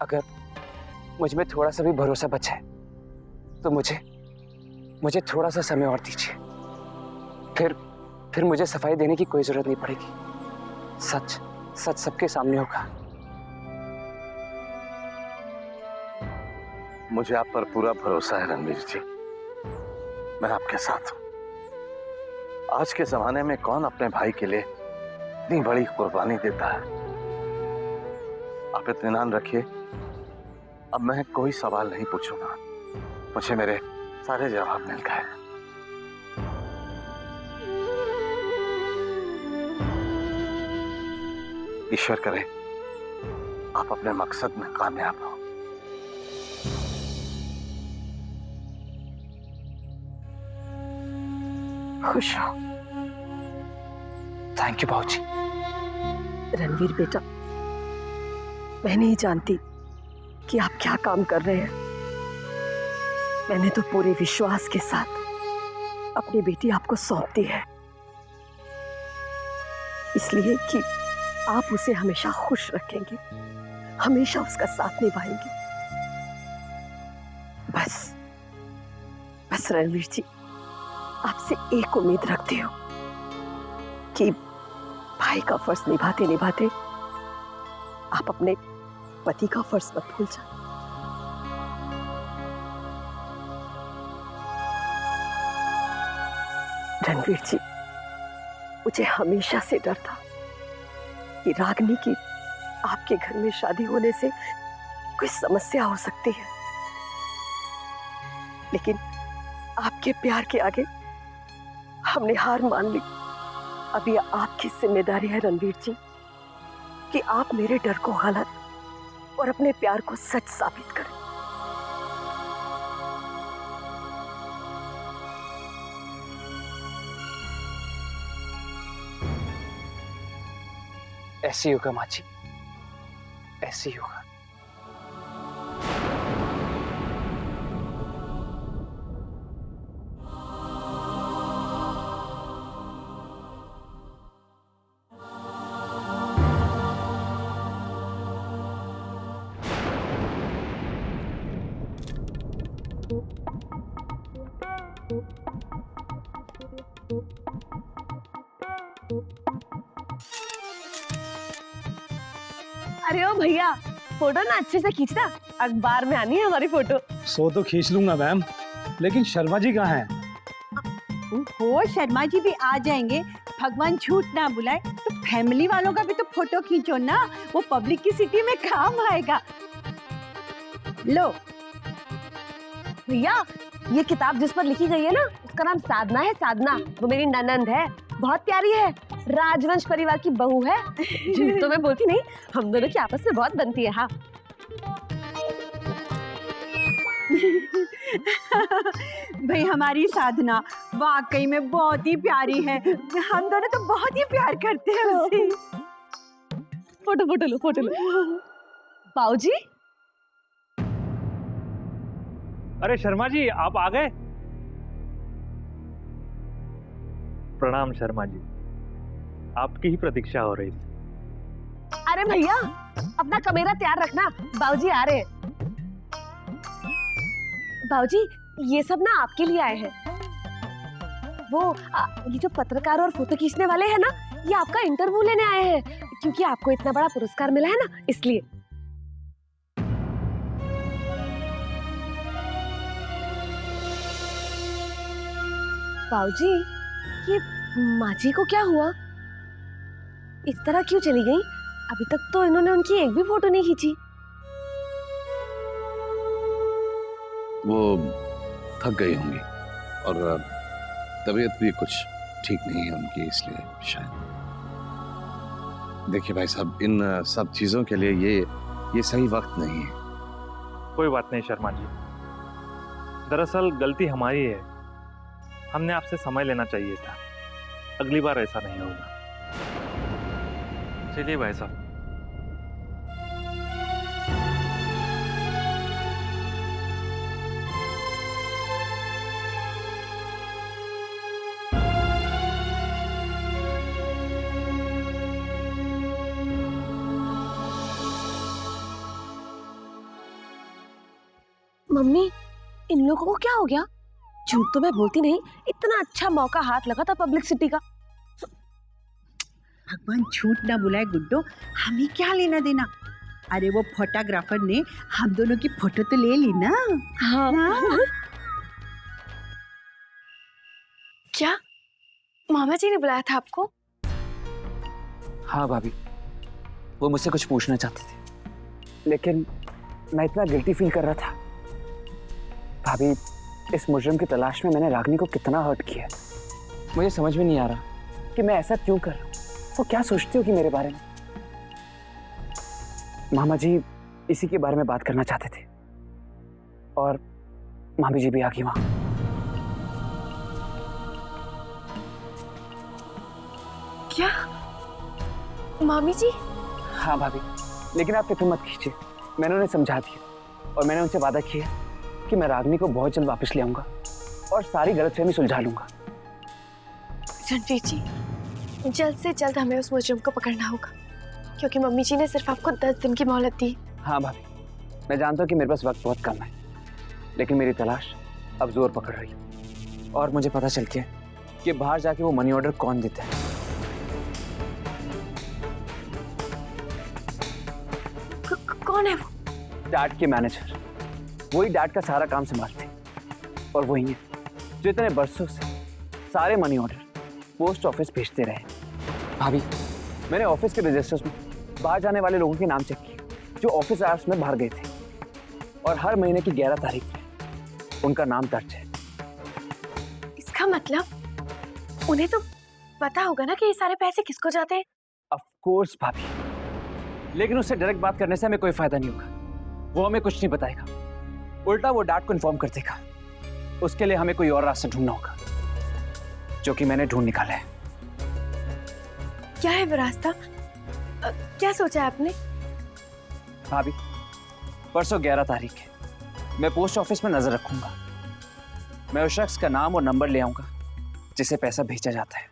अगर मुझ में थोड़ा सा भी भरोसा बचा है तो मुझे थोड़ा सा समय और दीजिए। फिर मुझे सफाई देने की कोई जरूरत नहीं पड़ेगी। सच सच सबके सामने होगा। मुझे आप पर पूरा भरोसा है रणवीर जी, मैं आपके साथ हूं। आज के जमाने में कौन अपने भाई के लिए इतनी बड़ी कुर्बानी देता है। आप इत्मीनान रखिए, अब मैं कोई सवाल नहीं पूछूंगा, मुझे मेरे सारे जवाब मिल गए। ईश्वर करे आप अपने मकसद में कामयाब हो। खुश हो। थैंक यू बाबूजी। रणवीर बेटा, मैं नहीं जानती कि आप क्या काम कर रहे हैं। मैंने तो पूरे विश्वास के साथ अपनी बेटी आपको सौंप दी है, इसलिए कि आप उसे हमेशा खुश रखेंगे, हमेशा उसका साथ निभाएंगे। बस रणवीर जी, आपसे एक उम्मीद रखती हूँ कि भाई का फर्ज निभाते निभाते आप अपने पति का फर्ज मत भूल जाए। रणवीर जी, मुझे हमेशा से डर था कि रागिनी की आपके घर में शादी होने से कोई समस्या हो सकती है, लेकिन आपके प्यार के आगे हमने हार मान ली। अब ये आपकी जिम्मेदारी है रणवीर जी कि आप मेरे डर को गलत और अपने प्यार को सच साबित करें। ऐसे ही होगा माँ जी, ऐसे ही होगा। अरे ओ भैया, फोटो ना अच्छे से खींचना, अखबार में आनी है हमारी फोटो। सो तो खींच लूंगा मैम, लेकिन शर्मा जी कहाँ हैं? हो, शर्मा जी भी आ जाएंगे। भगवान झूठ ना बुलाए तो फैमिली वालों का भी तो फोटो खींचो ना, वो पब्लिक की सिटी में काम आएगा। लो भैया, ये किताब जिस पर लिखी गई है ना, उसका नाम साधना है। साधना वो मेरी ननंद है, बहुत प्यारी है, राजवंश परिवार की बहू है। झूठ तो मैं बोलती नहीं, हम दोनों की आपस में बहुत बनती है। हाँ भाई, हमारी साधना वाकई में बहुत ही प्यारी है। हम दोनों तो बहुत ही प्यार करते हैं उससे। फोटो लो, फोटो लो। बाऊजी, अरे शर्मा जी, आप आ गए? प्रणाम शर्मा जी, आपकी ही प्रतीक्षा हो रही थी। अरे भैया, अपना कैमरा तैयार रखना, बाऊजी आ रहे हैं। बाऊजी, ये सब ना आपके लिए आए हैं। ये जो पत्रकार और फोटो खींचने वाले हैं ना, ये आपका इंटरव्यू लेने आए हैं, क्योंकि आपको इतना बड़ा पुरस्कार मिला है ना, इसलिए। बाऊजी, ये माँ जी को क्या हुआ? इस तरह क्यों चली गई? अभी तक तो इन्होंने उनकी एक भी फोटो नहीं खींची। वो थक गई होंगी और तबीयत भी कुछ ठीक नहीं है उनकी, इसलिए शायद। देखिए भाई साहब, इन सब चीजों के लिए ये सही वक्त नहीं है। कोई बात नहीं शर्मा जी, दरअसल गलती हमारी है, हमने आपसे समय लेना चाहिए था। अगली बार ऐसा नहीं होगा। चलिए भाई साहब। मम्मी, इन लोगों को क्या हो गया? झूठ तो मैं बोलती नहीं, इतना अच्छा मौका हाथ लगा था पब्लिसिटी का। भगवान झूठ ना बुलाए गुड्डो, हमें क्या लेना देना। अरे वो फोटोग्राफर ने हम दोनों की फोटो तो ले ली ना। हाँ। क्या मामा जी ने बुलाया था आपको? हाँ भाभी, वो मुझसे कुछ पूछना चाहते थे, लेकिन मैं इतना गिल्टी फील कर रहा था। भाभी, इस मुजरिम की तलाश में मैंने रागिनी को कितना हर्ट किया है। मुझे समझ में नहीं आ रहा कि मैं ऐसा क्यों कर रहा हूँ। वो क्या सोचती होगी मेरे बारे में। मामा जी इसी के बारे में बात करना चाहते थे और मामी जी भी आ गई वहां। क्या मामी जी? हाँ भाभी, लेकिन आप फिक्र मत कीजिए, मैंने उन्हें समझा दिया और मैंने उनसे वादा किया कि मैं रागिनी को बहुत जल्द वापस ले आऊंगा और सारी गलतफहमी सुलझा लूंगा। रणवीर जी, जल्द से जल्द हमें उस मुजरिम को पकड़ना होगा, क्योंकि मम्मी जी ने सिर्फ आपको 10 दिन की मोहलत दी। हाँ भाभी, मैं जानता हूँ कि मेरे पास वक्त बहुत कम है, लेकिन मेरी तलाश अब जोर पकड़ रही है और मुझे पता चल गया कि बाहर जाके वो मनी ऑर्डर कौन देता है। कौन है वो? डैड के मैनेजर। वही डैड का सारा काम संभालते और वही है जो इतने बरसों से सारे मनी ऑर्डर पोस्ट ऑफिस भेजते रहे। भाभी, मैंने ऑफिस के रजिस्टर्स में बाहर जाने वाले लोगों के नाम चेक किए जो ऑफिस आवर्स में बाहर गए थे, और हर महीने की 11 तारीख में उनका नाम दर्ज है। इसका मतलब उन्हें तो पता होगा ना कि ये सारे पैसे किसको जाते हैं। ऑफ कोर्स भाभी, लेकिन उससे डायरेक्ट बात करने से हमें कोई फायदा नहीं होगा। वो हमें कुछ नहीं बताएगा, उल्टा वो डैड को इन्फॉर्म कर देगा। उसके लिए हमें कोई और रास्ता ढूंढना होगा, जो कि मैंने ढूंढ निकाला है। क्या है वो रास्ता? क्या सोचा है आपने? भाभी, परसों 11 तारीख है, मैं पोस्ट ऑफिस में नजर रखूंगा। मैं उस शख्स का नाम और नंबर ले आऊंगा जिसे पैसा भेजा जाता है।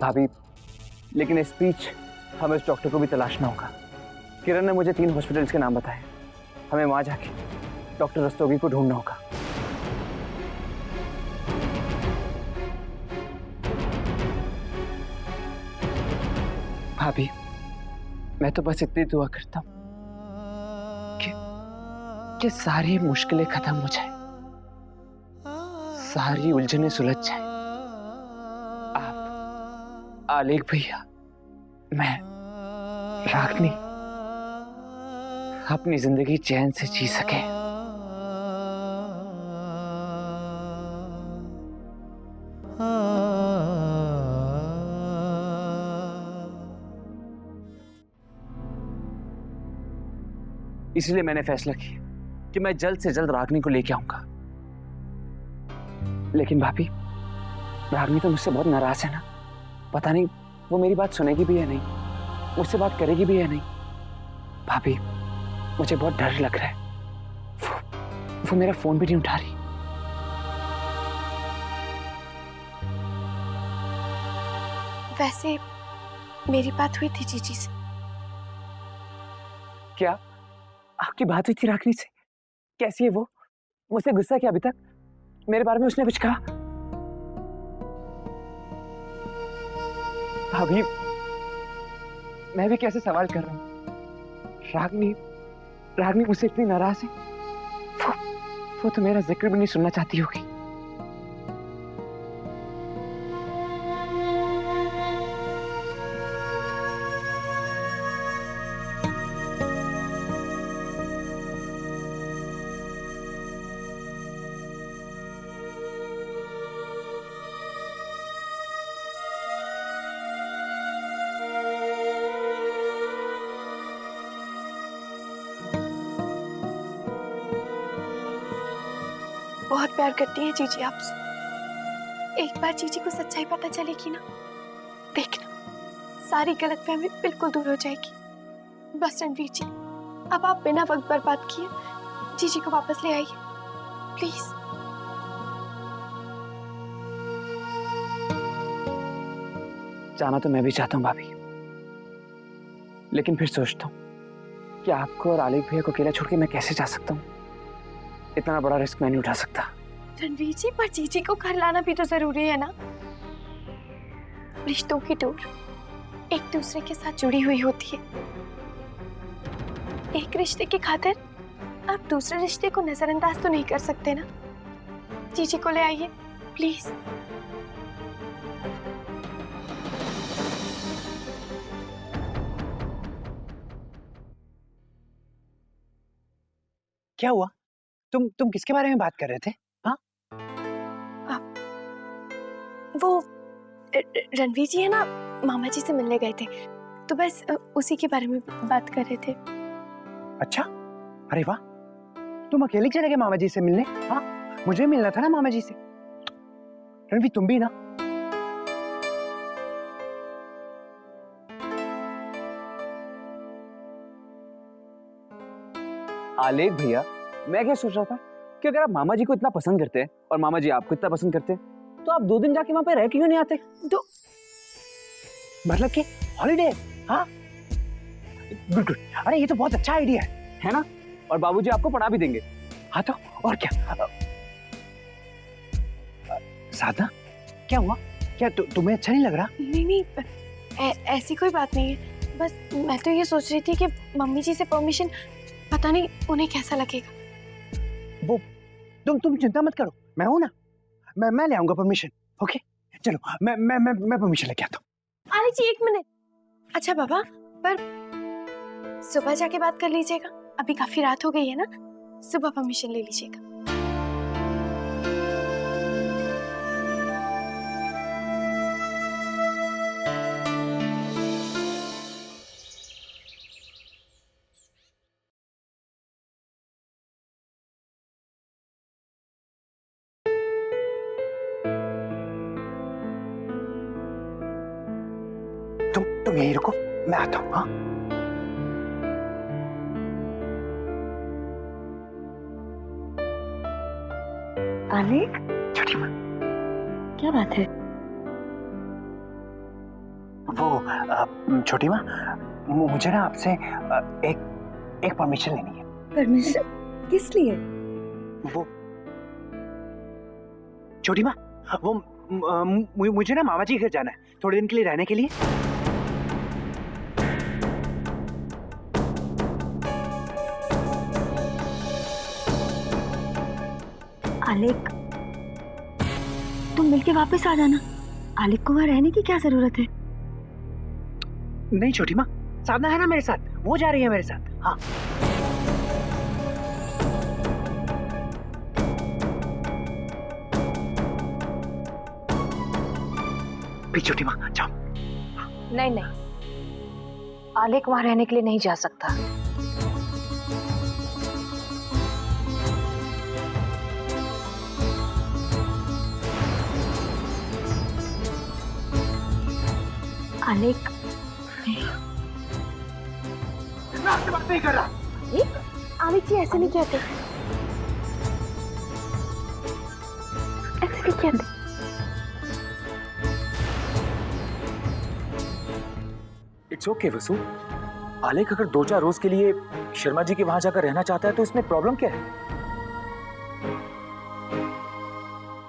भाभी, लेकिन इस बीच हमें उस डॉक्टर को भी तलाशना होगा। किरण ने मुझे 3 हॉस्पिटल्स के नाम बताए। हमें वहां जाके डॉक्टर रस्तोगी को ढूंढना होगा। भाभी, मैं तो बस इतनी दुआ करता हूं कि सारी मुश्किलें खत्म हो जाए, सारी उलझनें सुलझ जाए। आप, आलेख भैया, मैं, रागिनी अपनी जिंदगी चैन से जी सके। इसलिए मैंने फैसला किया कि मैं जल्द से जल्द रागिनी को लेके आऊंगा। लेकिन भाभी, रागिनी तो मुझसे बहुत नाराज है ना। पता नहीं वो मेरी बात सुनेगी भी या नहीं, मुझसे बात करेगी भी या नहीं। भाभी, मुझे बहुत डर लग रहा है। वो मेरा फोन भी नहीं उठा रही। वैसे मेरी बात हुई थी जीजी से। क्या आपकी बात हुई थी रागिनी से? कैसी है वो? मुझसे गुस्सा क्या अभी तक? मेरे बारे में उसने कुछ कहा? भाभी, मैं भी कैसे सवाल कर रहा हूं। रागिनी मुझसे इतनी नाराज है। वो तो मेरा जिक्र भी नहीं सुनना चाहती होगी। बहुत प्यार करती हैं जीजी आपसे। एक बार जीजी को सच्चाई पता चलेगी ना, देखना सारी गलतफहमी बिल्कुल दूर हो जाएगी। बस रणवीर जी, अब आप बिना वक्त बर्बाद किए जीजी को वापस ले आइए प्लीज। जाना तो मैं भी चाहता हूं भाभी, लेकिन फिर सोचता हूँ कि आपको और आलिक भैया को अकेला छोड़ के मैं कैसे जा सकता हूँ। इतना बड़ा रिस्क मैं नहीं उठा सकता। रणवीर जी, पर जीजी को घर लाना भी तो जरूरी है ना। रिश्तों की डोर एक दूसरे के साथ जुड़ी हुई होती है। एक रिश्ते की खातिर आप दूसरे रिश्ते को नजरअंदाज तो नहीं कर सकते ना। जीजी को ले आइए प्लीज। क्या हुआ? तुम किसके बारे में बात कर रहे थे? हाँ? वो रणवीर जी है ना, मामा जी से मिलने गए थे, तो बस उसी के बारे में बात कर रहे थे। अच्छा, अरे वाह, तुम अकेले चले गए मामा जी से मिलने? हाँ, मुझे मिलना था ना मामा जी से। रणवीर तुम भी ना। आलेख भैया, मैं क्या सोच रहा था कि अगर आप मामा जी को इतना पसंद करते हैं और मामा जी आपको इतना पसंद करते हैं, तो आप 2 दिन जाके वहां पे रह क्यों नहीं आते? मतलब कि हॉलीडे? हाँ, गुड गुड। अरे ये तो बहुत अच्छा आइडिया है ना? और बाबूजी आपको पढ़ा भी देंगे। हाँ तो और क्या? साधना, क्या हुआ? क्या तुम्हें अच्छा नहीं लग रहा? नहीं, ऐसी कोई बात नहीं है। बस मैं तो ये सोच रही थी कि मम्मी जी से परमिशन, पता नहीं उन्हें कैसा लगेगा। वो तुम चिंता मत करो, मैं हूं ना। मैं ले आऊंगा परमिशन। ओके, चलो मैं परमिशन लेके आता हूँ। अरे जी 1 मिनट। अच्छा बाबा, पर सुबह जाके बात कर लीजिएगा, अभी काफी रात हो गई है ना। सुबह परमिशन ले लीजिएगा। तुम यहीं रुको, मैं आता हूँ। हाँ, आलेख, छोटी माँ, क्या बात है? वो छोटी माँ, मुझे ना आपसे एक परमिशन लेनी है। परमिशन किस लिए? वो छोटी माँ, वो मुझे ना मामा जी के घर जाना है थोड़े दिन के लिए रहने के लिए। आलेख, तुम मिलके वापस आ जाना। आलेख को वहां रहने की क्या जरूरत है? नहीं छोटी माँ, साधना है ना मेरे साथ, वो जा रही है मेरे साथ। हाँ, प्लीज छोटी माँ जाओ। नहीं, आलेख वहां रहने के लिए नहीं जा सकता। आलेख, मैं आपसे बात नहीं कर रहा। आलिक जी ऐसे नहीं कहते, ऐसे नहीं कहते। इट्स ओके वसु। आलेख अगर 2-4 रोज के लिए शर्मा जी के वहां जाकर रहना चाहता है तो इसमें प्रॉब्लम क्या है?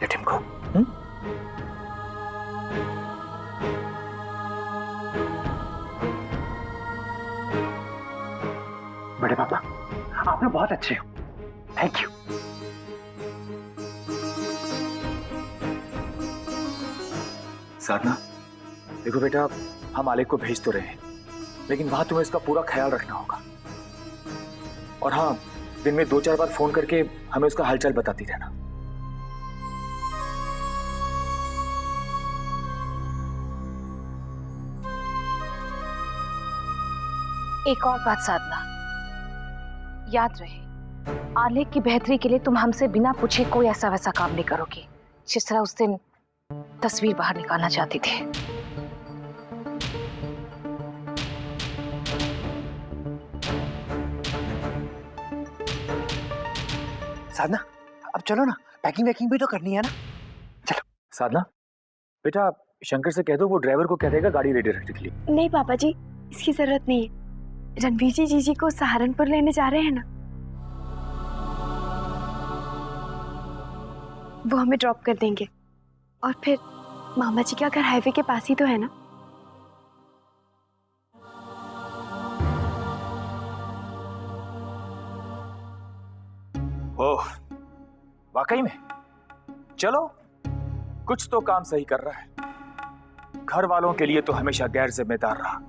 Let him go. बड़े पापा, आप लोग बहुत अच्छे हो, थैंक यू। साधना, देखो बेटा, हम आलेख को भेज तो रहे हैं, लेकिन वहां तुम्हें इसका पूरा ख्याल रखना होगा। और हाँ, दिन में 2-4 बार फोन करके हमें उसका हालचाल बताती रहना। एक और बात साधना, याद रहे, आलेख की बेहतरी के लिए तुम हमसे बिना पूछे कोई ऐसा वैसा काम नहीं करोगी, जिस तरह उस दिन तस्वीर बाहर निकालना चाहती थी। साधना, अब चलो ना, पैकिंग वैकिंग भी तो करनी है ना। चलो। साधना, बेटा शंकर से कह दो वो ड्राइवर को कह देगा गाड़ी रेडी रखने के लिए। नहीं पापा जी, इसकी जरूरत नहीं है। रणवीर जी जीजी को सहारनपुर लेने जा रहे हैं ना? वो हमें ड्रॉप कर देंगे और फिर मामा जी का घर हाईवे के पास ही तो है ना? ओह, वाकई में? चलो, कुछ तो काम सही कर रहा है। घर वालों के लिए तो हमेशा गैर जिम्मेदार रहा,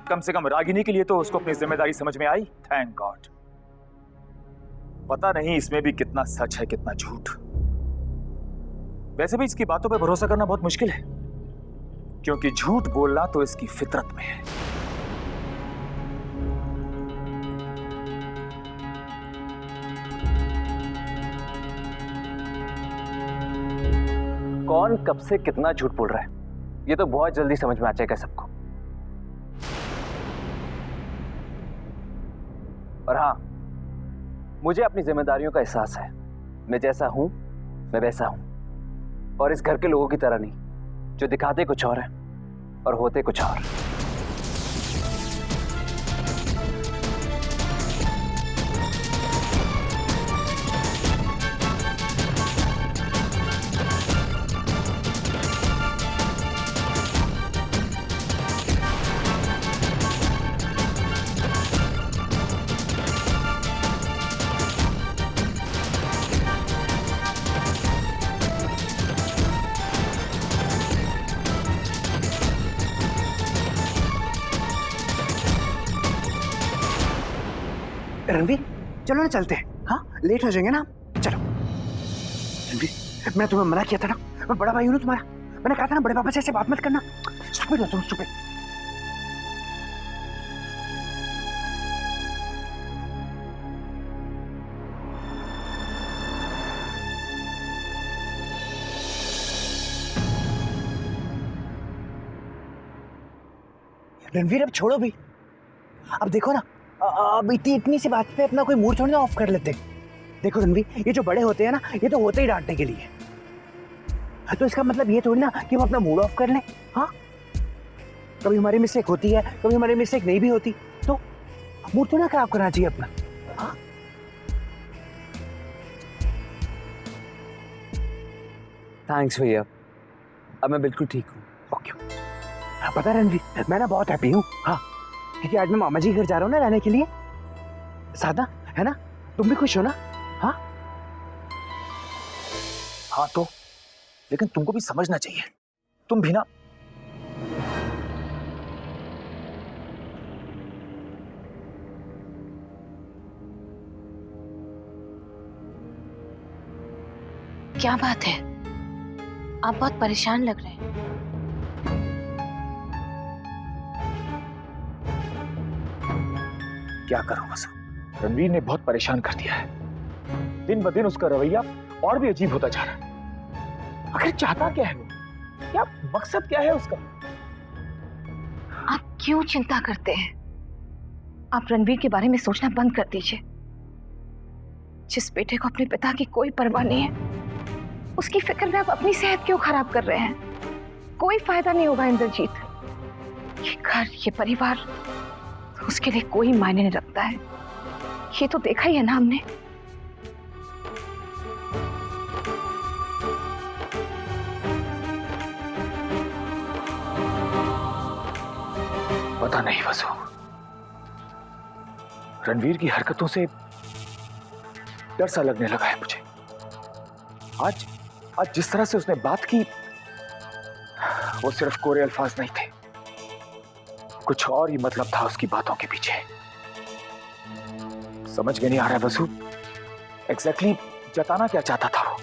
कम से कम रागिनी के लिए तो उसको अपनी जिम्मेदारी समझ में आई। Thank God. पता नहीं इसमें भी कितना सच है कितना झूठ। वैसे भी इसकी बातों पे भरोसा करना बहुत मुश्किल है, क्योंकि झूठ बोलना तो इसकी फितरत में है। कौन कब से कितना झूठ बोल रहा है, ये तो बहुत जल्दी समझ में आ जाएगा सबको। और हाँ, मुझे अपनी जिम्मेदारियों का एहसास है। मैं जैसा हूं मैं वैसा हूं, और इस घर के लोगों की तरह नहीं, जो दिखाते कुछ और है और होते कुछ और। रणवीर, चलो ना चलते हैं। हाँ, लेट हो जाएंगे ना। चलो रणवीर, मैं तुम्हें मना किया था ना, मैं बड़ा भाई हूं ना तुम्हारा। मैंने कहा था ना बड़े पापा से ऐसे बात मत करना। स्टूपिड हो तुम, स्टूपिड। रणवीर, अब छोड़ो भी। अब देखो ना, अब इतनी सी बात पे अपना कोई मूड थोड़ी ना ऑफ कर लेते। देखो रणवीर, ये जो बड़े होते हैं ना, ये तो होते ही डांटने के लिए। तो इसका मतलब ये थोड़ी ना कि हम अपना मूड ऑफ कर लें। हाँ, कभी हमारी मिस्टेक होती है, कभी हमारी मिस्टेक नहीं भी होती, तो मूड तो ना खराब करना चाहिए अपना। हाँ, थैंक्स भैया, अब मैं बिल्कुल ठीक हूँ। ओके। पता है रणवीर, मैं ना बहुत हैप्पी हूँ। हाँ, क्योंकि आज मैं मामा जी के घर जा रहा हूँ ना रहने के लिए। सादा है ना, तुम भी खुश हो ना? हाँ हाँ, तो लेकिन तुमको भी समझना चाहिए, तुम भी ना। क्या बात है, आप बहुत परेशान लग रहे हैं। क्या करूं वसु, रणवीर ने बहुत परेशान कर दिया है। दिन ब दिन उसका रवैया और भी अजीब होता जा रहा है। आखिर चाहता क्या है वो? क्या मकसद क्या है उसका? आप क्यों चिंता करते हैं? आप रणवीर के बारे में सोचना बंद कर दीजिए। जिस बेटे को अपने पिता की कोई परवाह नहीं है, उसकी फिक्र में आप अपनी सेहत क्यों खराब कर रहे हैं? कोई फायदा नहीं होगा इंद्रजीत। ये घर, ये परिवार उसके लिए कोई मायने नहीं रखता है। ये तो देखा ही है ना हमने। पता नहीं वसु, रणवीर की हरकतों से डर सा लगने लगा है मुझे। आज जिस तरह से उसने बात की, वो सिर्फ कोरे अल्फाज नहीं थे, कुछ और ही मतलब था उसकी बातों के पीछे। समझ में नहीं आ रहा है वसु, एग्जैक्टली जताना क्या चाहता था वो।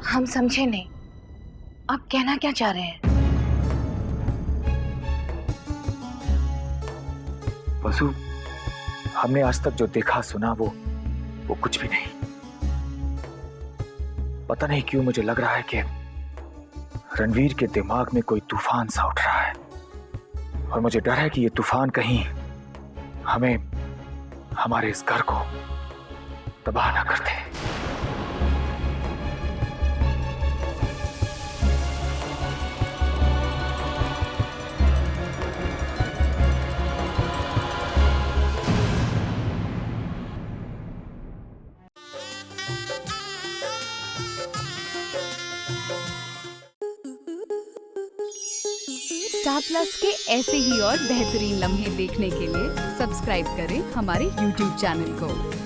हम समझे नहीं, आप कहना क्या चाह रहे हैं? वसु, हमने आज तक जो देखा सुना वो कुछ भी नहीं। पता नहीं क्यों मुझे लग रहा है कि रणवीर के दिमाग में कोई तूफान सा उठ रहा है, और मुझे डर है कि ये तूफान कहीं हमें, हमारे इस घर को तबाह ना कर दे। स्टार प्लस के ऐसे ही और बेहतरीन लम्हे देखने के लिए सब्सक्राइब करें हमारे YouTube चैनल को।